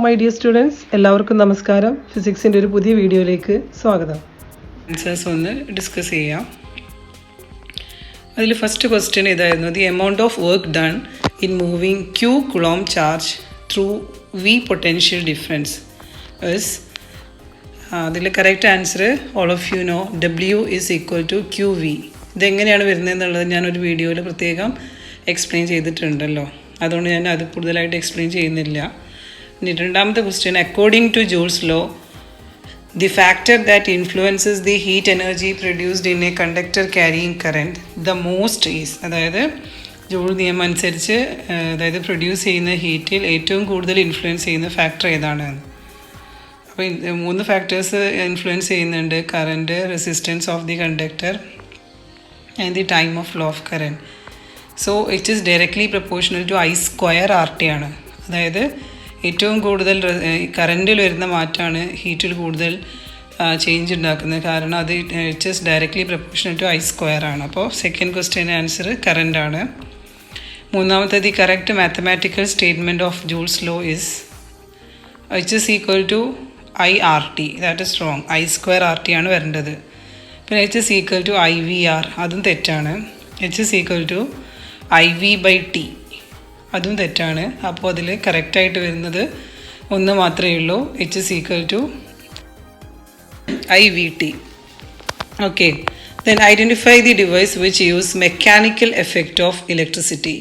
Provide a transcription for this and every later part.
my dear students, എല്ലാവർക്കും നമസ്കാരം. ഫിസിക്സിന്റെ ഒരു പുതിയ വീഡിയോയിലേക്ക് സ്വാഗതം. ആൻസേഴ്സ് ഒന്ന് ഡിസ്കസ് ചെയ്യാം. അതിൽ ഫസ്റ്റ് ക്വസ്റ്റ്യൻ ഇതായിരുന്നു, the amount of work done in moving Q coulomb charge through V potential difference is. അതിൽ correct answer all of you know, W is equal to QV. ഇതെങ്ങനെയാണ് വരുന്നത് എന്നുള്ളത് ഞാനൊരു വീഡിയോയിൽ പ്രത്യേകം എക്സ്പ്ലെയിൻ ചെയ്തിട്ടുണ്ടല്ലോ, അതുകൊണ്ട് ഞാൻ അത് കൂടുതലായിട്ട് എക്സ്പ്ലെയിൻ ചെയ്യുന്നില്ല. ഇനി രണ്ടാമത്തെ question, according to Joule's law, the factor that influences the heat energy produced in a conductor carrying current the most is, അതായത് ജൂൾ നിയമം അനുസരിച്ച് അതായത് പ്രൊഡ്യൂസ് ചെയ്യുന്ന ഹീറ്റിൽ ഏറ്റവും കൂടുതൽ ഇൻഫ്ലുവൻസ് ചെയ്യുന്ന ഫാക്ടർ ഏതാണ്? അപ്പോൾ 3 ഫാക്ടേഴ്സ് ഇൻഫ്ലുവൻസ് ചെയ്യുന്നുണ്ട്: current, resistance of the conductor and the time of flow of current. So it is directly proportional to I square RT ആണ്. അതായത് ഏറ്റവും കൂടുതൽ കറൻറ്റിൽ വരുന്ന മാറ്റമാണ് ഹീറ്റിൽ കൂടുതൽ ചേഞ്ച് ഉണ്ടാക്കുന്നത്, കാരണം അത് it is directly proportional to I square ആണ്. അപ്പോൾ സെക്കൻഡ് ക്വസ്റ്റ്യൻ ആൻസർ കറൻറ്റ് ആണ്. മൂന്നാമത്തെ, the correct mathematical statement of Joule's law is H is equal to IRT. That is wrong. I square RT ആണ് വരേണ്ടത്. പിന്നെ H is equal to IVR, അതും തെറ്റാണ്. H is equal to IV/T, അതും തെറ്റാണ്. അപ്പോൾ അതിൽ കറക്റ്റായിട്ട് വരുന്നത് ഒന്ന് മാത്രമേ ഉള്ളൂ, H is equal to IVT. Okay, then identify the device which use mechanical effect of electricity.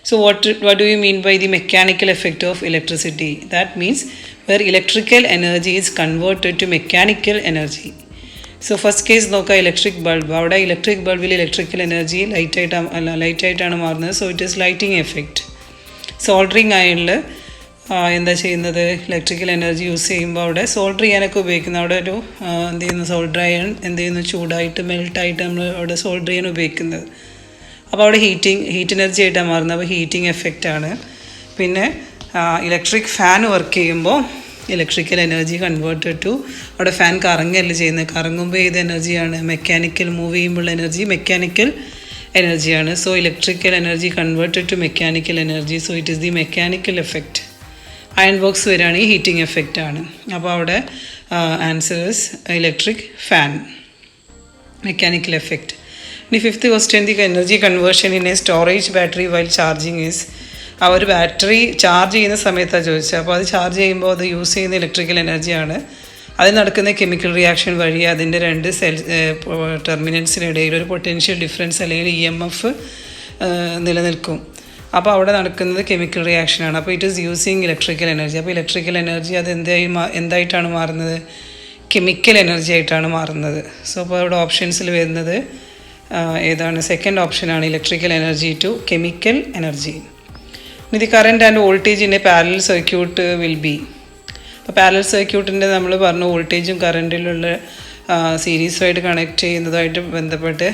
So what do you mean by the mechanical effect of electricity? That means where electrical energy is converted to mechanical energy. So first case നോക്കുക, electric bulb. അവിടെ electric ബൾബിൽ electrical energy ലൈറ്റായിട്ടാണ് മാറുന്നത്. So it is lighting effect. Soldering അയണിൽ എന്താ ചെയ്യുന്നത്, electrical energy use ചെയ്യുമ്പോൾ അവിടെ സോൾഡർ ചെയ്യാനൊക്കെ ഉപയോഗിക്കുന്നത്, അവിടെ ഒരു എന്ത് ചെയ്യുന്നു, സോൾഡർ അയൺ എന്ത് ചെയ്യുന്നു, ചൂടായിട്ട് മെൽട്ടായിട്ട് നമ്മൾ അവിടെ സോൾഡർ ചെയ്യാൻ ഉപയോഗിക്കുന്നത്. അപ്പോൾ അവിടെ ഹീറ്റ് എനർജി ആയിട്ടാണ് മാറുന്നത്. അപ്പോൾ ഹീറ്റിംഗ് എഫക്റ്റാണ്. പിന്നെ ഇലക്ട്രിക് ഫാൻ വർക്ക് ചെയ്യുമ്പോൾ ഇലക്ട്രിക്കൽ എനർജി കൺവേർട്ടഡ് ടു, അവിടെ ഫാൻ കറങ്ങല്ല ചെയ്യുന്നത്, കറങ്ങുമ്പോൾ ഏത് എനർജിയാണ്, മെക്കാനിക്കൽ, മൂവ് ചെയ്യുമ്പോഴുള്ള എനർജി മെക്കാനിക്കൽ എനർജിയാണ്. So electrical energy converted to mechanical energy, so it is the mechanical effect. Iron box വരികയാണെങ്കിൽ ഹീറ്റിംഗ് എഫക്റ്റ് ആണ്. അപ്പോൾ അവിടെ answer is electric fan, mechanical effect. ഇനി fifth question, the energy conversion in a storage battery while charging is. ആ ഒരു battery charge ചെയ്യുന്ന സമയത്താണ് ചോദിച്ചത്. അപ്പോൾ അത് ചാർജ് ചെയ്യുമ്പോൾ അത് യൂസ് ചെയ്യുന്ന ഇലക്ട്രിക്കൽ എനർജിയാണ്. അതിൽ നടക്കുന്ന കെമിക്കൽ റിയാക്ഷൻ വഴി അതിൻ്റെ രണ്ട് ടെർമിനൽസിനിടയിൽ ഒരു പൊട്ടൻഷ്യൽ ഡിഫറൻസ് അല്ലെങ്കിൽ EMF നിലനിൽക്കും. അപ്പോൾ അവിടെ നടക്കുന്നത് കെമിക്കൽ റിയാക്ഷനാണ്. അപ്പോൾ it is using electrical energy. അപ്പോൾ ഇലക്ട്രിക്കൽ എനർജി അത് എന്തായിട്ടാണ് മാറുന്നത്, കെമിക്കൽ എനർജി ആയിട്ടാണ് മാറുന്നത്. സോ അപ്പോൾ അവിടെ ഓപ്ഷൻസിൽ വരുന്നത് ഏതാണ്, സെക്കൻഡ് ഓപ്ഷനാണ്, electrical energy to chemical energy. The current and voltage in a parallel circuit will be. അപ്പോൾ പാരലൽ സർക്യൂട്ടിൻ്റെ നമ്മൾ പറഞ്ഞു, വോൾട്ടേജും കറൻറ്റിലുള്ള സീരീസുമായിട്ട് കണക്ട് ചെയ്യുന്നതായിട്ട് ബന്ധപ്പെട്ട്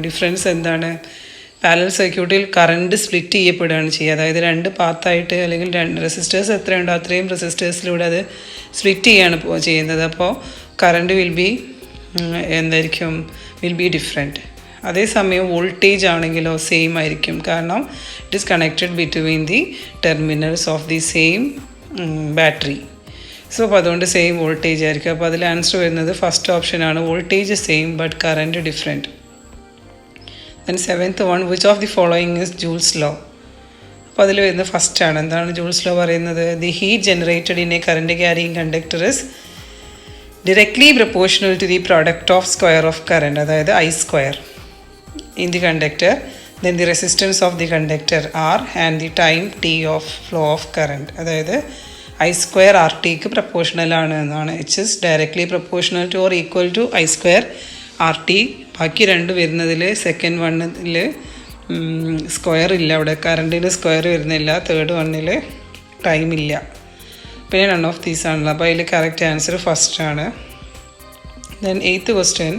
ഡിഫറൻസ് എന്താണ്, പാരലൽ സർക്യൂട്ടിൽ കറണ്ട് സ്പ്ലിറ്റ് ചെയ്യപ്പെടുകയാണ് ചെയ്യുക. അതായത് രണ്ട് പാത്തായിട്ട് അല്ലെങ്കിൽ രണ്ട് റെസിസ്റ്റേഴ്സ് എത്രയുണ്ടോ അത്രയും റെസിസ്റ്റേഴ്സിലൂടെ അത് സ്പ്ലിറ്റ് ചെയ്യാണ് ചെയ്യുന്നത്. അപ്പോൾ കറണ്ട് വിൽ ബി ഡിഫറെൻറ്റ്. അതേസമയം വോൾട്ടേജ് ആണെങ്കിലോ സെയിം ആയിരിക്കും, കാരണം it is connected between the terminals of the same battery. So അപ്പോൾ അതുകൊണ്ട് സെയിം വോൾട്ടേജ് ആയിരിക്കും. അപ്പോൾ അതിൽ ആൻസർ വരുന്നത് ഫസ്റ്റ് ഓപ്ഷനാണ്, voltage same but current different. Then seventh one, which of the following is Joule's law. അപ്പോൾ അതിൽ വരുന്നത് ഫസ്റ്റാണ്. എന്താണ് ജൂൾസ് ലോ പറയുന്നത്, the heat generated in A current carrying conductor is directly proportional to the product of square of current, അതായത് I square in the conductor, then the resistance of the conductor R and the time T of flow of current. അതായത് I square RTക്ക് proportional ആണ് എന്നാണ്. H is directly proportional to or equal to I square RT. ബാക്കി രണ്ട് വരുന്നതിൽ second വണ്ണിൽ square ഇല്ല, അവിടെ കറണ്ടിന് സ്ക്വയർ വരുന്നില്ല. തേർഡ് വണ്ണിൽ ടൈം ഇല്ല. പിന്നെ നൺ ഓഫ് ദീസ് ആണല്ലോ. അപ്പോൾ അതിൽ കറക്റ്റ് ആൻസർ ഫസ്റ്റ് ആണ്. Then eighth question,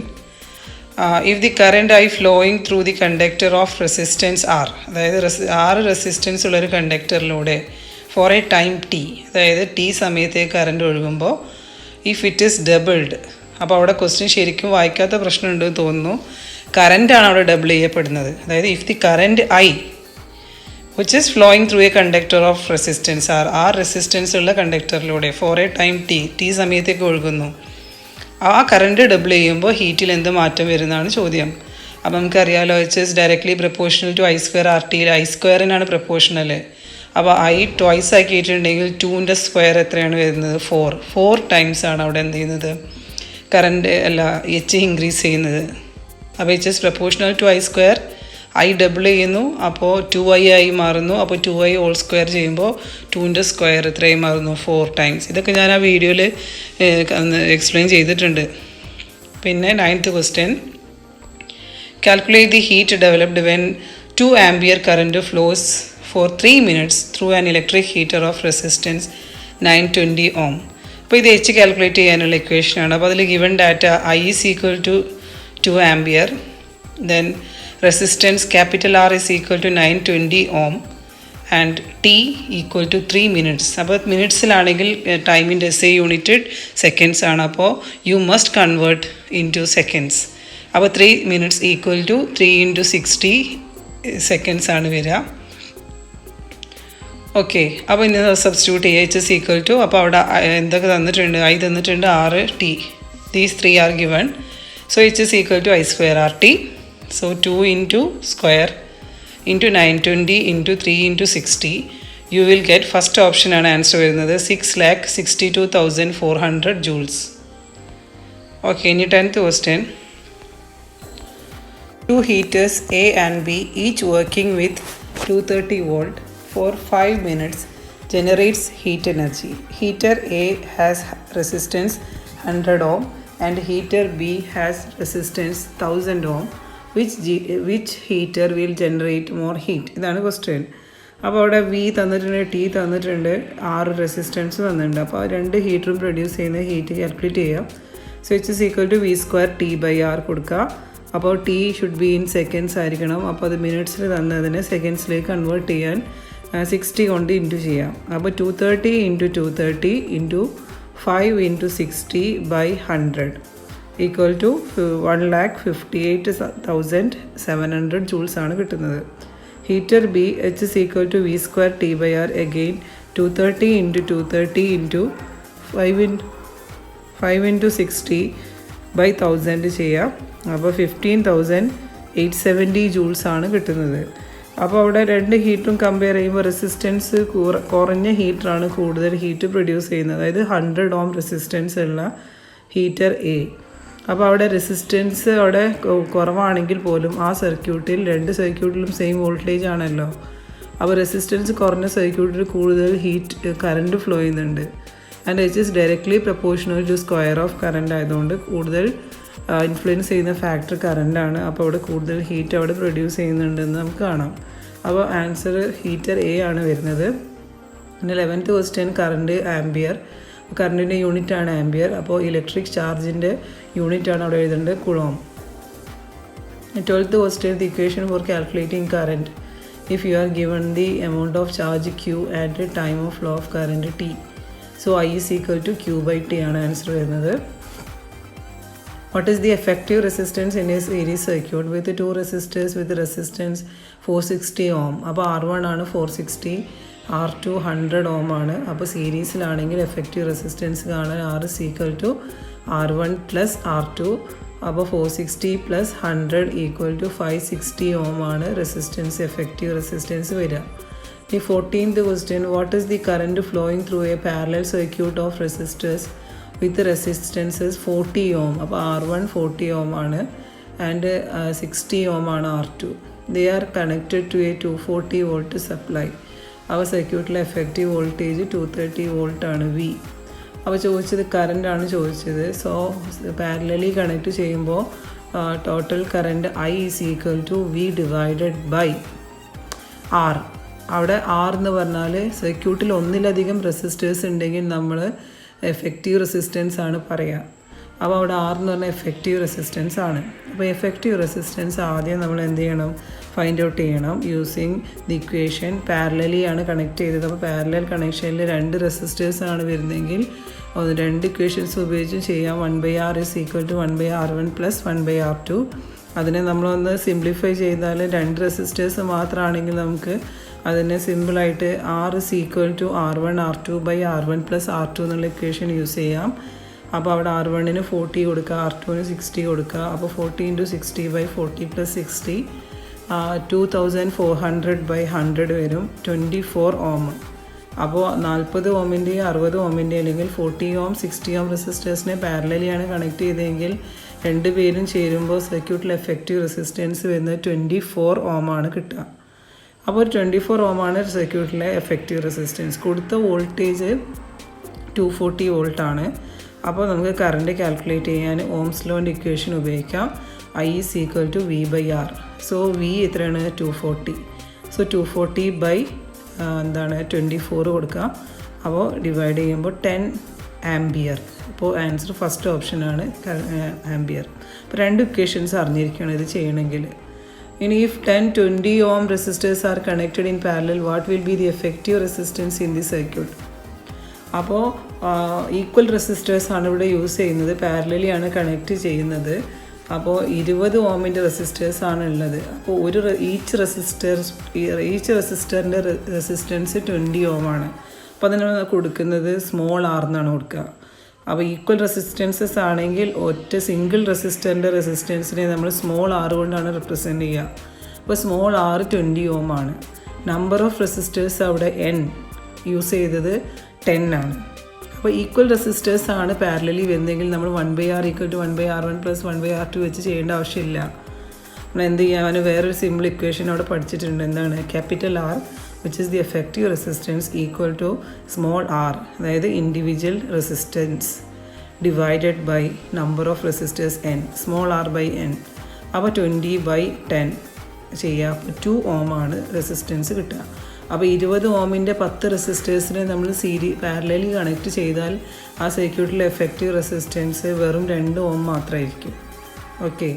if the current I flowing through the conductor of resistance R, അതായത് R റെസിസ്റ്റൻസ് ഉള്ളൊരു കണ്ടക്ടറിലൂടെ ഫോർ എ ടൈം T, അതായത് T സമയത്തേക്ക് കറണ്ട് ഒഴുകുമ്പോൾ ഇഫ് ഇറ്റ് ഈസ് ഡബിൾഡ്. അപ്പോൾ അവിടെ ക്വസ്റ്റ്യൻ ശരിക്കും വായിക്കാത്ത പ്രശ്നമുണ്ടെന്ന് തോന്നുന്നു. കറൻറ്റാണ് അവിടെ ഡബിൾ ചെയ്യപ്പെടുന്നത്. അതായത് if the current I which is flowing through a conductor of resistance R. ആ റെസിസ്റ്റൻസ് ഉള്ള കണ്ടക്ടറിലൂടെ ഫോർ എ ടൈം ടി സമയത്തേക്ക് ഒഴുകുന്നു. ആ കറണ്ട് ഡബിൾ ചെയ്യുമ്പോൾ ഹീറ്റിൽ എന്ത് മാറ്റം വരുന്നതാണ് ചോദ്യം. അപ്പം നമുക്കറിയാലോ it's directly proportional to I² RT. I² proportional. അപ്പോൾ I ട്വൈസ് ആക്കിയിട്ടുണ്ടെങ്കിൽ 2ൻ്റെ സ്ക്വയർ എത്രയാണ് വരുന്നത്? 4 ടൈംസ് ആണ് അവിടെ എന്ത് ചെയ്യുന്നത്? കറണ്ട് H ഇൻക്രീസ് ചെയ്യുന്നത്. അപ്പോൾ it's proportional to I². I double ചെയ്യുന്നു, അപ്പോൾ 2I ആയി മാറുന്നു. അപ്പോൾ 2I ഹോൾ സ്ക്വയർ ചെയ്യുമ്പോൾ 2ൻ്റെ സ്ക്വയർ എത്രയായി മാറുന്നു? 4 ടൈംസ്. ഇതൊക്കെ ഞാൻ ആ വീഡിയോയിൽ എക്സ്പ്ലെയിൻ ചെയ്തിട്ടുണ്ട്. പിന്നെ 9th question, calculate the heat developed when 2 ampere current flows for 3 minutes through an electric heater of resistance 920 ohm. അപ്പോൾ ഇത് H കാൽക്കുലേറ്റ് ചെയ്യാനുള്ള ഇക്വേഷനാണ്. അപ്പോൾ അതിൽ given data I is equal to 2 ampere, then resistance capital R is equal to 920 ohm and T equal to 3 minutes. അപ്പോൾ മിനിറ്റ്സിലാണെങ്കിൽ ടൈമിൻ്റെ SI unit seconds ആണ്. അപ്പോൾ you must convert in to seconds. അപ്പോൾ 3 minutes equal to 3 × 60 seconds ആണ് വരിക. Okay, അപ്പോൾ ഇന്ന് substitute ചെയ്യുക. H is equal to, അപ്പോൾ അവിടെ എന്തൊക്കെ തന്നിട്ടുണ്ട്? I തന്നിട്ടുണ്ട്, R, T. These 3 are given. So H is equal to I² RT. So 2 into square into 920 into 3 into 60. You will get first option ആണ് ആൻസർ വരുന്നത് 6,62,400 joules. ഓക്കെ, ഇനി 10th question. 2 heaters A and B each working with 230 volt for 5 minutes generates heat energy. Heater A has resistance 100 ohm and heater B has resistance 1000 ohm. Which heater will generate more heat? ഇതാണ് question. അപ്പോൾ അവിടെ V തന്നിട്ടുണ്ട്, T തന്നിട്ടുണ്ട്, R resistance തന്നിട്ടുണ്ട്. അപ്പോൾ രണ്ട് ഹീറ്ററും produce ചെയ്യുന്ന heat calculate ചെയ്യാം. So H is equal to V²T/R കൊടുക്കുക. അപ്പോൾ T should be in seconds ആയിരിക്കണം. അപ്പോൾ അത് മിനിറ്റ്സിൽ തന്നതിനെ സെക്കൻഡ്സിലേക്ക് കൺവേർട്ട് ചെയ്യാൻ 60 കൊണ്ട് ഇൻറ്റു ചെയ്യാം. അപ്പോൾ 230 × 230 × 5 × 60/100 ഈക്വൽ ടു 1,58,700 ജൂൾസ് ആണ് കിട്ടുന്നത്. Heater B H is equal to V²T/R again 230 × 230 × 5 × 60/1000 ചെയ്യാം. അപ്പോൾ 15,870 ജൂൾസ് ആണ് കിട്ടുന്നത്. അപ്പോൾ അവിടെ രണ്ട് ഹീറ്ററും കമ്പയർ ചെയ്യുമ്പോൾ റെസിസ്റ്റൻസ് കുറഞ്ഞ ഹീറ്ററാണ് കൂടുതൽ ഹീറ്റ് പ്രൊഡ്യൂസ് ചെയ്യുന്നത്, അതായത് 100 ohm റെസിസ്റ്റൻസ് ഉള്ള ഹീറ്റർ എ. അപ്പോൾ അവിടെ റെസിസ്റ്റൻസ് അവിടെ കുറവാണെങ്കിൽ പോലും ആ സർക്യൂട്ടിൽ രണ്ട് സർക്യൂട്ടിലും സെയിം വോൾട്ടേജ് ആണല്ലോ. അപ്പോൾ റെസിസ്റ്റൻസ് കുറഞ്ഞ സർക്യൂട്ടിൽ കൂടുതൽ ഹീറ്റ് കറണ്ട് ഫ്ലോ ചെയ്യുന്നുണ്ട്. And H is directly proportional to square of current ആയതുകൊണ്ട് കൂടുതൽ ഇൻഫ്ലുവൻസ് ചെയ്യുന്ന ഫാക്ടർ കറണ്ടാണ്. അപ്പോൾ അവിടെ കൂടുതൽ ഹീറ്റ് അവിടെ പ്രൊഡ്യൂസ് ചെയ്യുന്നുണ്ടെന്ന് നമുക്ക് കാണാം. അപ്പോൾ ആൻസർ ഹീറ്റർ എ ആണ് വരുന്നത്. പിന്നെ 11th ക്വസ്റ്റ്യൻ, കറണ്ട് ആംബിയർ. കറണ്ടിൻ്റെ യൂണിറ്റ് ആണ് ആംബിയർ. അപ്പോൾ ഇലക്ട്രിക് ചാർജിൻ്റെ യൂണിറ്റ് ആണ് അവിടെ എഴുതേണ്ടത്, coulomb. 12th question, the equation for calculating current if you are given the amount of charge Q and time of flow of current T. So I is equal to Q/T ആണ് answer വരുന്നത്. What is the effective resistance in a series circuit with 2 resistors with resistance 460 ohm? അപ്പോൾ R1 ആണ് 460, R2 100 ohm ആണ്. അപ്പോൾ സീരീസിലാണെങ്കിൽ effective resistance കാണാൻ R is equal to R1 plus R2. അപ്പോൾ 460 plus 100 equal to 560 ohm ആണ് resistance, effective resistance വരിക. The 14th question, what is the current flowing through a parallel circuit of resistors with resistances 40 ohm? അപ്പോൾ R1 40 ohm ആണ് and 60 ohm ആണ് R2. They are connected to a 240 volt supply. അപ്പോൾ സർക്യൂട്ടിലെ effective voltage 230 volt ആണ് V. അപ്പോൾ ചോദിച്ചത് current ആണ് ചോദിച്ചത്. സോ പാരലലി കണക്ട് ചെയ്യുമ്പോൾ total current I is equal to V divided by R. അവിടെ R എന്ന് പറഞ്ഞാൽ സർക്യൂട്ടിൽ ഒന്നിലധികം റെസിസ്റ്റേഴ്സ് ഉണ്ടെങ്കിൽ നമ്മൾ എഫക്റ്റീവ് റെസിസ്റ്റൻസ് ആണ് പറയുക. അപ്പോൾ അവിടെ R എന്ന് പറഞ്ഞാൽ എഫക്റ്റീവ് റെസിസ്റ്റൻസ് ആണ്. അപ്പോൾ എഫക്റ്റീവ് റെസിസ്റ്റൻസ് ആദ്യം നമ്മൾ എന്ത് ചെയ്യണം? ഫൈൻഡ് ഔട്ട് ചെയ്യണം യൂസിങ് ദി ഇക്വേഷൻ. പാരലലി ആണ് കണക്ട് ചെയ്തത്. അപ്പോൾ പാരലൽ കണക്ഷനിൽ രണ്ട് റെസിസ്റ്റേഴ്സ് ആണ് വരുന്നതെങ്കിൽ രണ്ട് ഇക്വേഷൻസ് ഉപയോഗിച്ച് ചെയ്യാം. 1/R is equal to 1/R1 plus 1/R2. അതിനെ നമ്മളൊന്ന് സിംപ്ലിഫൈ ചെയ്താൽ രണ്ട് റെസിസ്റ്റേഴ്സ് മാത്രമാണെങ്കിൽ നമുക്ക് അതിനെ സിമ്പിളായിട്ട് R is equal to R1 R2 by R1 plus R2 എന്നുള്ള ഇക്വേഷൻ യൂസ് ചെയ്യാം. അപ്പോൾ അവിടെ R1ന് 40 കൊടുക്കുക, R2ന് 60 കൊടുക്കുക. അപ്പോൾ 40 × 60 by 40 plus 60 2400 by 100 വരും, 24 ഓം. അപ്പോൾ 40 ഓമിൻ്റെയും 60 ഓമിൻ്റെയും അല്ലെങ്കിൽ 40 ഓം 60 ഓം റെസിസ്റ്റേഴ്സിനെ പാരലലിയാണ് കണക്ട് ചെയ്തതെങ്കിൽ രണ്ടുപേരും ചേരുമ്പോൾ സർക്യൂട്ടിൽ എഫക്റ്റീവ് റെസിസ്റ്റൻസ് വരുന്നത് 24 ഓമാണ് കിട്ടുക. അപ്പോൾ 24 ഓമാണ് സർക്യൂട്ടിലെ എഫക്റ്റീവ് റെസിസ്റ്റൻസ്. കൊടുത്ത വോൾട്ടേജ് 240 വോൾട്ടാണ്. അപ്പോൾ നമുക്ക് കറണ്ട് കാൽക്കുലേറ്റ് ചെയ്യാൻ ഓംസ് ലോൻ്റെ ഇക്വേഷൻ ഉപയോഗിക്കാം. I is equal to V by R. So V എത്രയാണ്? 240. സോ 240 ബൈ 24 കൊടുക്കുക. അപ്പോൾ ഡിവൈഡ് ചെയ്യുമ്പോൾ 10 ആംബിയർ. അപ്പോൾ ആൻസർ ഫസ്റ്റ് ഓപ്ഷനാണ് ആംബിയർ. അപ്പോൾ രണ്ട് ഇക്വേഷൻസ് അറിഞ്ഞിരിക്കണം ഇത് ചെയ്യണമെങ്കിൽ. ഇനി if 10, 20 ohm resistors are connected in parallel, what will be the effective resistance in the circuit? അപ്പോൾ ഈക്വൽ റെസിസ്റ്റേഴ്സാണ് ഇവിടെ യൂസ് ചെയ്യുന്നത്, പാരലലിയാണ് കണക്ട് ചെയ്യുന്നത്. അപ്പോൾ 20 ഓമിൻ്റെ റെസിസ്റ്റേഴ്സാണ് ഉള്ളത്. അപ്പോൾ ഈച്ച് റെസിസ്റ്ററിൻ്റെ റെസിസ്റ്റൻസ് 20 ഓമാണ്. അപ്പോൾ അതിന് കൊടുക്കുന്നത് സ്മോൾ r എന്നാണ് കൊടുക്കുക. അപ്പോൾ ഈക്വൽ റെസിസ്റ്റൻസസ് ആണെങ്കിൽ ഒറ്റ സിംഗിൾ റെസിസ്റ്ററിൻ്റെ റെസിസ്റ്റൻസിനെ നമ്മൾ സ്മോൾ r കൊണ്ടാണ് റെപ്രസെൻറ്റ് ചെയ്യുക. അപ്പോൾ സ്മോൾ r 20 ഓം ആണ്. നമ്പർ ഓഫ് റെസിസ്റ്റേഴ്സ് അവിടെ n യൂസ് ചെയ്തത് 10 ആണ്. അപ്പോൾ ഈക്വൽ റെസിസ്റ്റേഴ്സ് ആണ് പാരലലി വരുന്നതെങ്കിൽ നമ്മൾ 1/R = 1/R1 + 1/R2 വെച്ച് ചെയ്യേണ്ട ആവശ്യമില്ല. നമ്മൾ എന്ത് ചെയ്യാൻ വേറൊരു സിമ്പിൾ ഇക്വേഷൻ അവിടെ പഠിച്ചിട്ടുണ്ട്. എന്താണ്? Capital R which is the effective resistance equal to small r, അതായത് individual resistance divided by number of resistors n, small r by n. അപ്പോൾ 20/10 ചെയ്യുക. അപ്പോൾ 2 ഓം ആണ് റെസിസ്റ്റൻസ് കിട്ടുക. അപ്പോൾ 20 ഓമിൻ്റെ 10 റെസിസ്റ്റേഴ്സിനെ നമ്മൾ പാരലലി കണക്ട് ചെയ്താൽ ആ സർക്യൂട്ടിലെ എഫക്റ്റീവ് റെസിസ്റ്റൻസ് വെറും 2 ഓം മാത്രമായിരിക്കും. ഓക്കെ,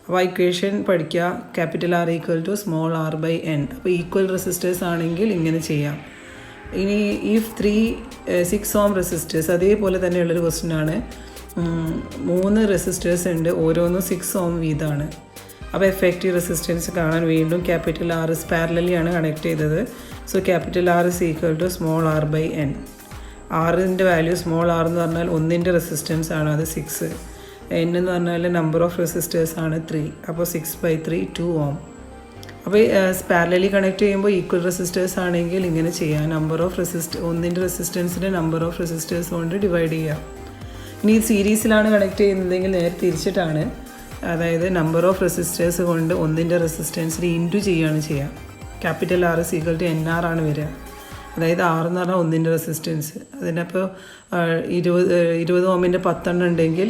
അപ്പോൾ ഇക്വേഷൻ പഠിക്കുക. Capital R = small r by n. അപ്പോൾ ഈക്വൽ റെസിസ്റ്റേഴ്സ് ആണെങ്കിൽ ഇങ്ങനെ ചെയ്യാം. ഇനി ഇഫ് 6 ഓം റെസിസ്റ്റേഴ്സ്, അതേപോലെ തന്നെയുള്ളൊരു ക്വസ്റ്റ്യൻ ആണ്. 3 റെസിസ്റ്റേഴ്സ് ഉണ്ട്, ഓരോന്നും 6 ഓം വീതമാണ്. അപ്പോൾ എഫക്റ്റീവ് റെസിസ്റ്റൻസ് കാണാൻ വീണ്ടും ക്യാപിറ്റൽ R പാരലലിയാണ് കണക്ട് ചെയ്തത്. So capital R is equal to small r by n. ആറിൻ്റെ വാല്യൂ സ്മോൾ r എന്ന് പറഞ്ഞാൽ 1ൻ്റെ റെസിസ്റ്റൻസ് ആണ്, അത് 6. n എന്ന് പറഞ്ഞാൽ നമ്പർ ഓഫ് റെസിസ്റ്റേഴ്സ് ആണ് 3. അപ്പോൾ 6/3 2 ഓം. അപ്പോൾ പാരലലി കണക്ട് ചെയ്യുമ്പോൾ ഈക്വൽ റെസിസ്റ്റേഴ്സ് ആണെങ്കിൽ ഇങ്ങനെ ചെയ്യാം. നമ്പർ ഓഫ് ഒന്നിൻ്റെ റെസിസ്റ്റൻസിൻ്റെ നമ്പർ ഓഫ് റെസിസ്റ്റേഴ്സ് കൊണ്ട് ഡിവൈഡ് ചെയ്യാം. ഇനി സീരീസിലാണ് കണക്ട് ചെയ്യുന്നതെങ്കിൽ നേരെ തിരിച്ചിട്ടാണ്, അതായത് നമ്പർ ഓഫ് റെസിസ്റ്റേഴ്സ് കൊണ്ട് ഒന്നിൻ്റെ റെസിസ്റ്റൻസിന് ഇൻറ്റു ചെയ്യുകയാണ് ചെയ്യുക. Capital R is equal to NR ആണ് വരിക. അതായത് R എന്ന് പറഞ്ഞാൽ ഒന്നിൻ്റെ റെസിസ്റ്റൻസ്. അതിനപ്പോൾ 20 ഓമിൻ്റെ 10 ഉണ്ടെങ്കിൽ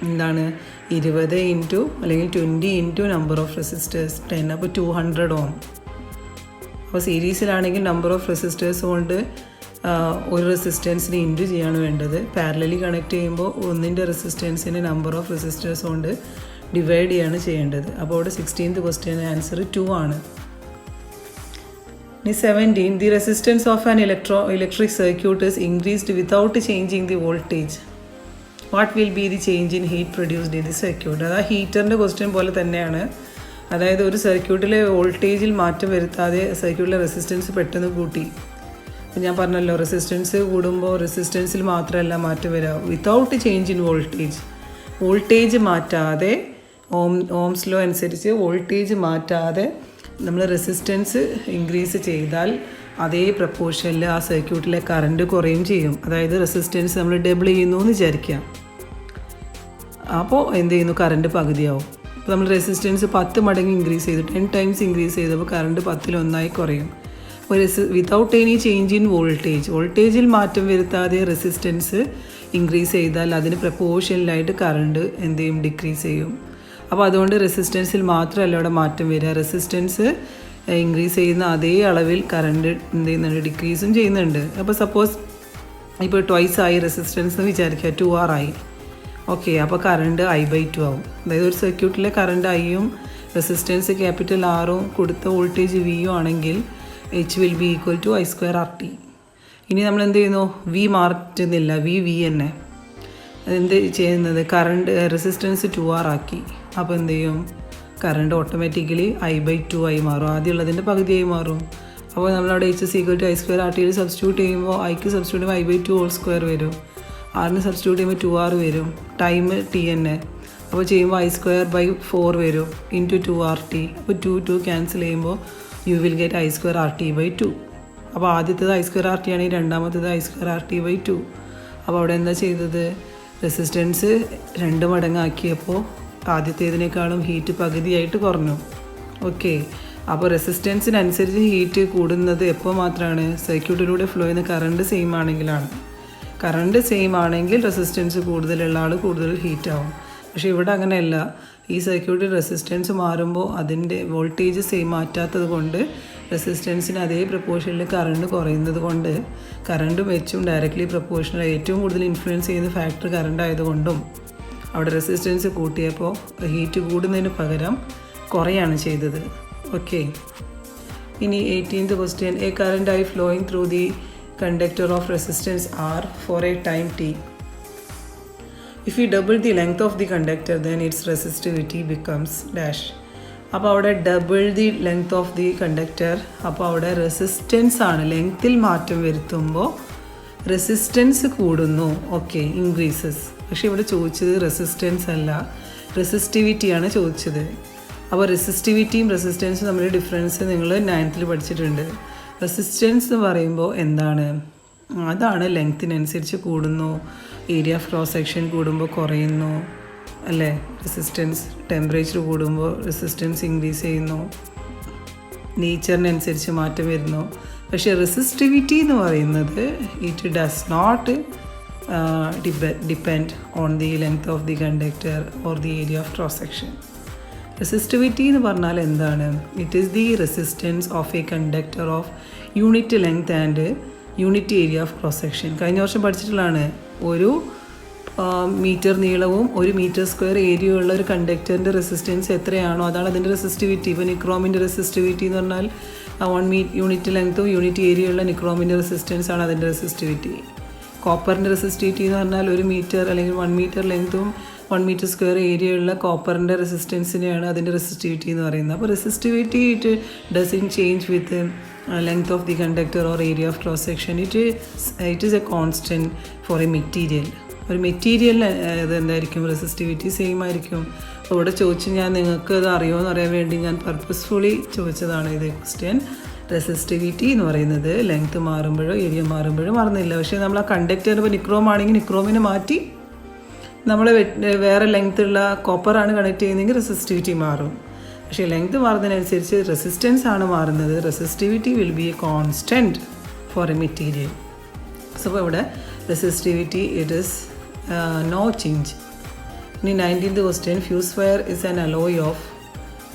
എന്താണ് 20 ഇൻറ്റു അല്ലെങ്കിൽ 20 ഇൻറ്റു നമ്പർ ഓഫ് റെസിസ്റ്റേഴ്സ് 10. അപ്പോൾ 200 ഓം. അപ്പോൾ സീരീസിലാണെങ്കിൽ നമ്പർ ഓഫ് റെസിസ്റ്റേഴ്സ് കൊണ്ട് ഒരു റെസിസ്റ്റൻസിന് ഇൻറ്റു ചെയ്യാണ് വേണ്ടത്. പാരലലി കണക്ട് ചെയ്യുമ്പോൾ ഒന്നിൻ്റെ റെസിസ്റ്റൻസിന് നമ്പർ ഓഫ് റെസിസ്റ്റേഴ്സ് കൊണ്ട് ഡിവൈഡ് ചെയ്യാണ് ചെയ്യേണ്ടത്. അപ്പോൾ അവിടെ 16th ക്വസ്റ്റ്യൻ ആൻസർ 2 ആണ്. ഇനി 17, the resistance of an electric circuit is increased without changing the voltage. What will be the change in heat produced in the circuit? അത് ആ ഹീറ്ററിൻ്റെ ക്വസ്റ്റ്യൻ പോലെ തന്നെയാണ്. അതായത് ഒരു സർക്യൂട്ടിലെ വോൾട്ടേജിൽ മാറ്റം വരുത്താതെ സർക്യൂട്ടിലെ റെസിസ്റ്റൻസ് പെട്ടെന്ന് കൂട്ടി. അപ്പോൾ ഞാൻ പറഞ്ഞല്ലോ, റെസിസ്റ്റൻസ് കൂടുമ്പോൾ റെസിസ്റ്റൻസിൽ മാത്രമല്ല മാറ്റം വരിക, വിതൗട്ട് ചേഞ്ച് ഇൻ വോൾട്ടേജ് മാറ്റാതെ, ഓംസ് ലോ അനുസരിച്ച് വോൾട്ടേജ് മാറ്റാതെ നമ്മൾ റെസിസ്റ്റൻസ് ഇൻക്രീസ് ചെയ്താൽ അതേ പ്രപ്പോർഷനിൽ ആ സർക്യൂട്ടിലെ കറണ്ട് കുറയും ചെയ്യും. അതായത് റെസിസ്റ്റൻസ് നമ്മൾ ഡബിൾ ചെയ്യുന്നു എന്ന് വിചാരിക്കുക. അപ്പോൾ എന്ത് ചെയ്യുന്നു? കറണ്ട് പകുതിയാവും. അപ്പോൾ നമ്മൾ റെസിസ്റ്റൻസ് 10 മടങ്ങ് ഇൻക്രീസ് ചെയ്തു, 10 ടൈംസ് ഇൻക്രീസ് ചെയ്തപ്പോൾ കറണ്ട് 10-1 കുറയും. അപ്പോൾ വിതൗട്ട് എനി ചേഞ്ച് ഇൻ വോൾട്ടേജിൽ മാറ്റം വരുത്താതെ റെസിസ്റ്റൻസ് ഇൻക്രീസ് ചെയ്താൽ അതിന് പ്രപ്പോർഷനിലായിട്ട് കറണ്ട് എന്ത് ചെയ്യും? ഡിക്രീസ് ചെയ്യും. അപ്പോൾ അതുകൊണ്ട് റെസിസ്റ്റൻസിൽ മാത്രമല്ല ഇവിടെ മാറ്റം വരിക, റെസിസ്റ്റൻസ് ഇൻക്രീസ് ചെയ്യുന്ന അതേ അളവിൽ കറണ്ട് എന്ത് ചെയ്യുന്നുണ്ട്? ഡിക്രീസും ചെയ്യുന്നുണ്ട്. അപ്പോൾ സപ്പോസ് ഇപ്പോൾ 2 ആയി റെസിസ്റ്റൻസ് എന്ന് വിചാരിക്കുക, 2R ആയി. ഓക്കെ, അപ്പോൾ കറണ്ട് I/2 ആവും. അതായത് ഒരു സർക്യൂട്ടിലെ കറണ്ട് Iയും റെസിസ്റ്റൻസ് ക്യാപിറ്റൽ Rഉം കൊടുത്ത വോൾട്ടേജ് Vയും ആണെങ്കിൽ H will be equal to I²RT. ഇനി നമ്മൾ എന്ത് ചെയ്യുന്നു? V മാറ്റുന്നില്ല, V തന്നെ. അതെന്ത് ചെയ്യുന്നത്? കറണ്ട് റെസിസ്റ്റൻസ് 2R ആക്കി. അപ്പോൾ എന്ത് ചെയ്യും? കറണ്ട് ഓട്ടോമാറ്റിക്കലി I/2 ആയി മാറും. ആദ്യമുള്ളതിൻ്റെ പകുതിയായി മാറും. അപ്പോൾ നമ്മളവിടെ h = I square RT substitute ചെയ്യുമ്പോൾ ഐക്ക് സബ്സ്റ്റിറ്റ്യൂട്ട് ചെയ്യുമ്പോൾ I/2 ഹോൾ സ്ക്വയർ വരും, ആറിന് സബ്സ്റ്റിറ്റ്യൂട്ട് ചെയ്യുമ്പോൾ 2r വരും, ടൈം t തന്നെ. അപ്പോൾ ചെയ്യുമ്പോൾ I²/4 വരും ഇൻറ്റു 2RT. അപ്പോൾ 2 ക്യാൻസൽ ചെയ്യുമ്പോൾ you will get I² RT/2. അപ്പോൾ ആദ്യത്തേത് I² RT ആണെങ്കിൽ രണ്ടാമത്തേത് I² RT/2. അപ്പോൾ അവിടെ എന്താ ചെയ്തത്, റെസിസ്റ്റൻസ് 2 മടങ്ങാക്കിയപ്പോൾ ആദ്യത്തേതിനേക്കാളും ഹീറ്റ് പകുതിയായിട്ട് കുറഞ്ഞു. ഓക്കെ, അപ്പോൾ റെസിസ്റ്റൻസിനനുസരിച്ച് ഹീറ്റ് കൂടുന്നത് എപ്പോൾ മാത്രമാണ്, സർക്യൂട്ടിലൂടെ ഫ്ലോ ചെയ്യുന്ന കറണ്ട് സെയിം ആണെങ്കിലാണ്. കറണ്ട് സെയിം ആണെങ്കിൽ റെസിസ്റ്റൻസ് കൂടുതലുള്ള ആൾ കൂടുതൽ ഹീറ്റ് ആവും. പക്ഷേ ഇവിടെ അങ്ങനെയല്ല, ഈ സർക്യൂട്ടിൽ റെസിസ്റ്റൻസ് മാറുമ്പോൾ അതിൻ്റെ വോൾട്ടേജ് സെയിം മാറ്റാത്തത് കൊണ്ട് റെസിസ്റ്റൻസിന് അതേ പ്രപ്പോർഷനിൽ കറണ്ട് കുറയുന്നത് കൊണ്ട് കറണ്ടും വെച്ചും ഡയറക്റ്റ്ലി പ്രപ്പോർഷണൽ ഏറ്റവും കൂടുതൽ ഇൻഫ്ലുവൻസ് ചെയ്യുന്ന ഫാക്ടർ കറണ്ട് ആയതുകൊണ്ടും അവിടെ റെസിസ്റ്റൻസ് കൂട്ടിയപ്പോൾ ഹീറ്റ് കൂടുന്നതിന് പകരം കുറയാണ് ചെയ്തത്. ഓക്കെ, ഇനി 18th question. A current I flowing through the conductor of resistance R for a time t. If we double the length of the conductor, then its resistivity becomes dash. അപ്പോൾ അവിടെ double the length of the conductor, അപ്പോൾ അവിടെ resistance ആണ്, ലെങ്ത്തിൽ മാറ്റം വരുത്തുമ്പോൾ resistance കൂടുന്നു. Okay, increases. പക്ഷേ ഇവിടെ ചോദിച്ചത് റെസിസ്റ്റൻസ് അല്ല, റെസിസ്റ്റിവിറ്റിയാണ് ചോദിച്ചത്. അപ്പോൾ റെസിസ്റ്റിവിറ്റിയും റെസിസ്റ്റൻസും തമ്മിൽ ഡിഫറൻസ് നിങ്ങൾ 9th പഠിച്ചിട്ടുണ്ട്. റെസിസ്റ്റൻസ് എന്ന് പറയുമ്പോൾ എന്താണ്, അതാണ് ലെങ്ത്തിനനുസരിച്ച് കൂടുന്നു, ഏരിയ ഓഫ് ക്രോസ് സെക്ഷൻ കൂടുമ്പോൾ കുറയുന്നു അല്ലേ. റെസിസ്റ്റൻസ് ടെമ്പറേച്ചർ കൂടുമ്പോൾ റെസിസ്റ്റൻസ് ഇൻക്രീസ് ചെയ്യുന്നു, നേച്ചറിനനുസരിച്ച് മാറ്റം വരുന്നു. പക്ഷേ റെസിസ്റ്റിവിറ്റി എന്ന് പറയുന്നത് it does not depend on the length of the conductor or the area of cross section. Resistivity എന്ന് പറഞ്ഞാൽ എന്താണ്, it is the resistance of a conductor of unit length and unit area of cross section. കഴിഞ്ഞ വർഷം പഠിച്ചിട്ടുള്ളതാണ്. ഒരു metre നീളവും 1 metre square area ഉള്ള ഒരു കണ്ടക്ടറിൻ്റെ resistance എത്രയാണോ അതാണ് അതിൻ്റെ റെസിസ്റ്റിവിറ്റി. ഇപ്പോൾ നിക്രോമിൻ്റെ റെസിസ്റ്റിവിറ്റി എന്ന് പറഞ്ഞാൽ 1 യൂണിറ്റ് ലെങ്ത്തും യൂണിറ്റ് ഏരിയ ഉള്ള നിക്രോമിൻ്റെ റെസിസ്റ്റൻസ് ആണ് അതിൻ്റെ റെസിസ്റ്റിവിറ്റി. കോപ്പറിൻ്റെ റെസിസ്റ്റിവിറ്റി എന്ന് പറഞ്ഞാൽ 1 മീറ്റർ അല്ലെങ്കിൽ 1 മീറ്റർ ലെങ്ത്തും 1 മീറ്റർ സ്ക്വയർ ഏരിയ ഉള്ള കോപ്പറിൻ്റെ റെസിസ്റ്റൻസിനെയാണ് അതിൻ്റെ റെസിസ്റ്റിവിറ്റി എന്ന് പറയുന്നത്. അപ്പോൾ resistivity it doesn't change with length of the conductor or area of cross section. It is A constant for a material. ഒരു മെറ്റീരിയലിന് ഇത് എന്തായിരിക്കും, റെസിസ്റ്റിവിറ്റി സെയിം ആയിരിക്കും. അപ്പോൾ ഇവിടെ ചോദിച്ച് ഞാൻ നിങ്ങൾക്ക് അത് അറിയുമോ അറിയാൻ വേണ്ടി ഞാൻ പർപ്പസ്ഫുള്ളി ചോദിച്ചതാണ് ഇത് ക്വസ്റ്റ്യൻ. റെസിസ്റ്റിവിറ്റി എന്ന് പറയുന്നത് ലെങ്ത്ത് മാറുമ്പോഴോ ഏരിയ മാറുമ്പോഴോ മാറുന്നില്ല. പക്ഷേ നമ്മൾ ആ കണ്ടക്ടർ ഇപ്പോൾ നിക്രോം ആണെങ്കിൽ നിക്രോമിനെ മാറ്റി നമ്മൾ വേറെ ലെങ്ത്ത് ഉള്ള കോപ്പറാണ് കണക്ട് ചെയ്യുന്നതെങ്കിൽ റെസിസ്റ്റിവിറ്റി മാറും. പക്ഷേ ലെങ്ത്ത് മാറുന്നതിനനുസരിച്ച് റെസിസ്റ്റൻസ് ആണ് മാറുന്നത്. Resistivity will be a constant for a material. So അപ്പോൾ ഇവിടെ resistivity it is no change. ഇനി 19th question. Fuse wire is an alloy of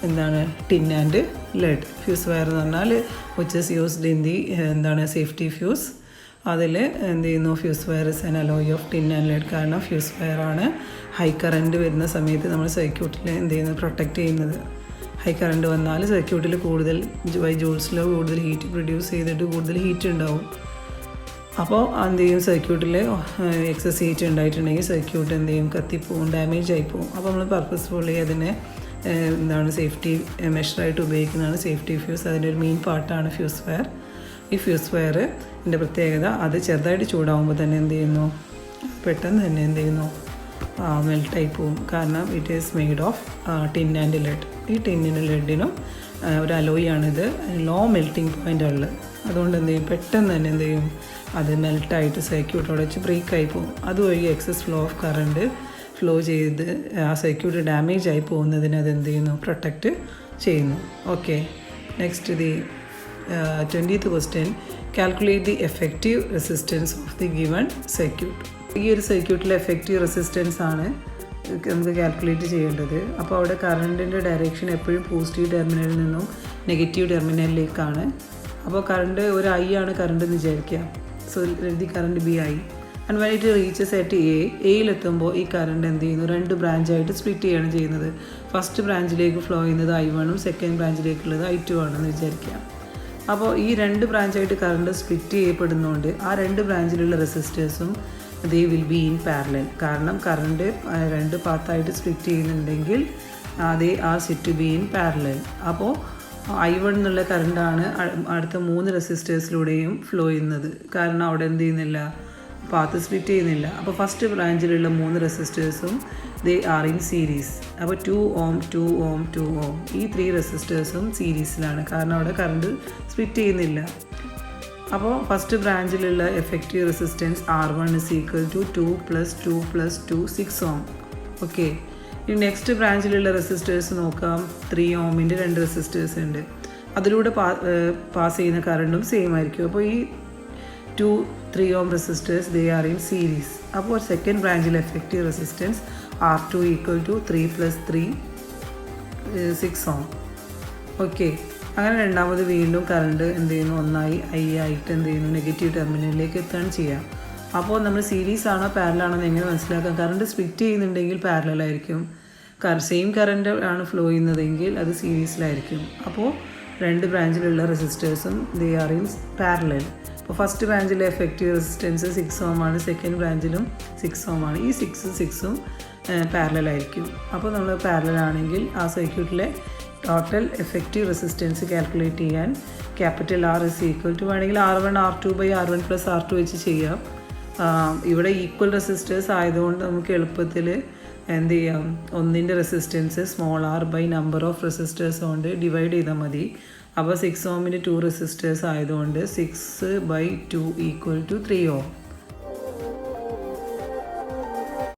എന്താണ്, tin and lead. Fuse wire എന്ന് പറഞ്ഞാൽ which is used in the എന്താണ് safety fuse. അതിൽ എന്ത് ചെയ്യുന്നു, fuse wire is an alloy of tin and lead. കാരണം fuse വയറാണ് ഹൈ കറണ്ട് വരുന്ന സമയത്ത് നമ്മൾ സർക്യൂട്ടിൽ എന്ത് ചെയ്യുന്നത്, പ്രൊട്ടക്റ്റ് ചെയ്യുന്നത്. ഹൈ കറണ്ട് വന്നാൽ സർക്യൂട്ടിൽ കൂടുതൽ ജൂൾസിൽ കൂടുതൽ ഹീറ്റ് പ്രൊഡ്യൂസ് ചെയ്തിട്ട് കൂടുതൽ ഹീറ്റ് ഉണ്ടാവും. അപ്പോൾ എന്ത് ചെയ്യും, സർക്യൂട്ടിൽ എക്സസ് ഹീറ്റ് ഉണ്ടായിട്ടുണ്ടെങ്കിൽ സർക്യൂട്ട് എന്ത് ചെയ്യും, കത്തിപ്പോവും, ഡാമേജ് ആയിപ്പോവും. അപ്പോൾ നമ്മൾ പർപ്പസ്ഫുള്ളി അതിനെ എന്താണ് സേഫ്റ്റി മെഷറായിട്ട് ഉപയോഗിക്കുന്നതാണ് സേഫ്റ്റി ഫ്യൂസ്. അതിൻ്റെ ഒരു മെയിൻ പാർട്ടാണ് ഫ്യൂസ് വയർ. ഈ ഫ്യൂസ് വയറിൻ്റെ പ്രത്യേകത അത് ചെറുതായിട്ട് ചൂടാവുമ്പോൾ തന്നെ എന്ത് ചെയ്യുന്നു, പെട്ടെന്ന് തന്നെ എന്ത് ചെയ്യുന്നു, മെൽട്ടായി പോവും. കാരണം it is made of tin and lead. ഈ ടിന്നിനും ലെഡിനും ഒരു അലോയാണിത്, ലോ മെൽറ്റിംഗ് പോയിൻ്റ് ഉള്ളത്. അതുകൊണ്ട് എന്ത് ചെയ്യും, പെട്ടെന്ന് തന്നെ എന്ത് ചെയ്യും, അത് മെൽട്ടായിട്ട് സർക്യൂട്ടോടെ വെച്ച് ബ്രേക്കായി പോകും. അതുവഴി excess flow of current flow ചെയ്ത് ആ സർക്യൂട്ട് ഡാമേജ് ആയി പോകുന്നതിന് അത് എന്ത് ചെയ്യുന്നു, പ്രൊട്ടക്റ്റ് ചെയ്യുന്നു. Okay, next the 20th question. Calculate the effective resistance of the given circuit. ഈ ഒരു സർക്യൂട്ടിലെ എഫക്റ്റീവ് റെസിസ്റ്റൻസ് ആണ് നമുക്ക് കാൽക്കുലേറ്റ് ചെയ്യേണ്ടത്. അപ്പോൾ അവിടെ കറണ്ടിൻ്റെ ഡയറക്ഷൻ എപ്പോഴും പോസിറ്റീവ് ടെർമിനലിൽ നിന്നും നെഗറ്റീവ് ടെർമിനലിലേക്കാണ്. അപ്പോൾ കറണ്ട് ഒരു ഐ ആണ് കറണ്ട് എന്ന് വിചാരിക്കുക. So the current be I and when it reaches at എയിലെത്തുമ്പോൾ ഈ കറണ്ട് എന്ത് ചെയ്യുന്നു, 2 ബ്രാഞ്ചായിട്ട് സ്പ്ലിറ്റ് ചെയ്യുകയാണ് ചെയ്യുന്നത്. ഫസ്റ്റ് ബ്രാഞ്ചിലേക്ക് ഫ്ലോ ചെയ്യുന്നത് I1ഉം സെക്കൻഡ് ബ്രാഞ്ചിലേക്കുള്ളത് I2 ആണെന്ന് വിചാരിക്കുക. അപ്പോൾ ഈ 2 ബ്രാഞ്ചായിട്ട് കറണ്ട് സ്പ്ലിറ്റ് ചെയ്യപ്പെടുന്നതുകൊണ്ട് ആ 2 ബ്രാഞ്ചിലുള്ള റെസിസ്റ്റേഴ്സും they will be in parallel. കാരണം കറണ്ട് 2 പാർട്ടായിട്ട് സ്പ്ലിറ്റ് ചെയ്യുന്നുണ്ടെങ്കിൽ they are set to be in parallel. അപ്പോൾ I1 എന്നുള്ള കറണ്ടാണ് അടുത്ത 3 റെസിസ്റ്റേഴ്സിലൂടെയും ഫ്ലോ ചെയ്യുന്നത്. കാരണം അവിടെ എന്ത് ചെയ്യുന്നില്ല, പാത്ത് സ്പ്ലിറ്റ് ചെയ്യുന്നില്ല. അപ്പോൾ ഫസ്റ്റ് ബ്രാഞ്ചിലുള്ള 3 റെസിസ്റ്റേഴ്സും ദേ ആർ ഇൻ സീരീസ്. അപ്പോൾ 2 ohm 2 ohm 2 ohm ഈ 3 റെസിസ്റ്റേഴ്സും സീരീസിലാണ്, കാരണം അവിടെ കറണ്ട് സ്പ്ലിറ്റ് ചെയ്യുന്നില്ല. അപ്പോൾ ഫസ്റ്റ് ബ്രാഞ്ചിലുള്ള effective resistance R1 is equal to 2 + 2 + 2 6 ohm. Okay, ഇനി നെക്സ്റ്റ് ബ്രാഞ്ചിലുള്ള റെസിസ്റ്റേഴ്സ് നോക്കാം. 3 ohmൻ്റെ 2 റെസിസ്റ്റേഴ്സ് ഉണ്ട്, അതിലൂടെ പാസ് ചെയ്യുന്ന കറണ്ടും സെയിം ആയിരിക്കും. അപ്പോൾ ഈ 3 ohm resistors they are in series. അപ്പോൾ സെക്കൻഡ് ബ്രാഞ്ചിൽ effective resistance R2 = 3 + 3 6 ohm. Okay, അങ്ങനെ രണ്ടാമത് വീണ്ടും കറണ്ട് എന്ത് ചെയ്യുന്നു, ഒന്നായി ആയിട്ട് എന്ത് ചെയ്യുന്നു, നെഗറ്റീവ് ടെർമിനലിലേക്ക് എത്തുകയാണ് ചെയ്യുക. അപ്പോൾ നമ്മൾ സീരീസ് ആണോ പാരലാണോ എന്ന് എങ്ങനെ മനസ്സിലാക്കാം? കറണ്ട് സ്പ്ലിറ്റ് ചെയ്യുന്നുണ്ടെങ്കിൽ പാരലായിരിക്കും, സെയിം കറണ്ട് ആണ് ഫ്ലോ ചെയ്യുന്നതെങ്കിൽ അത് സീരീസിലായിരിക്കും. അപ്പോൾ 2 ബ്രാഞ്ചിലുള്ള റെസിസ്റ്റേഴ്സും ദേ ആർ ഇൻ പാരലൽ. അപ്പോൾ ഫസ്റ്റ് ബ്രാഞ്ചിലെ എഫക്റ്റീവ് റെസിസ്റ്റൻസ് 6 ohm ആണ്, സെക്കൻഡ് ബ്രാഞ്ചിലും 6 ohm ആണ്. ഈ 6ഉം പാരലായിരിക്കും. അപ്പോൾ നമ്മൾ പാരലാണെങ്കിൽ ആ സർക്യൂട്ടിലെ ടോട്ടൽ എഫക്റ്റീവ് റെസിസ്റ്റൻസ് കാൽക്കുലേറ്റ് ചെയ്യാൻ R = വേണമെങ്കിൽ R1 R2/R1 + R2 വെച്ച് ചെയ്യാം. ഇവിടെ ഈക്വൽ റെസിസ്റ്റേഴ്സ് ആയതുകൊണ്ട് നമുക്ക് എളുപ്പത്തിൽ എന്ത് ചെയ്യാം, ഒന്നിൻ്റെ resistance r number of resistors കൊണ്ട് ഡിവൈഡ് ചെയ്താൽ മതി. അപ്പോൾ 6 ohmൻ്റെ 2 റെസിസ്റ്റേഴ്സ് ആയതുകൊണ്ട് 6/2 = 3 ohm.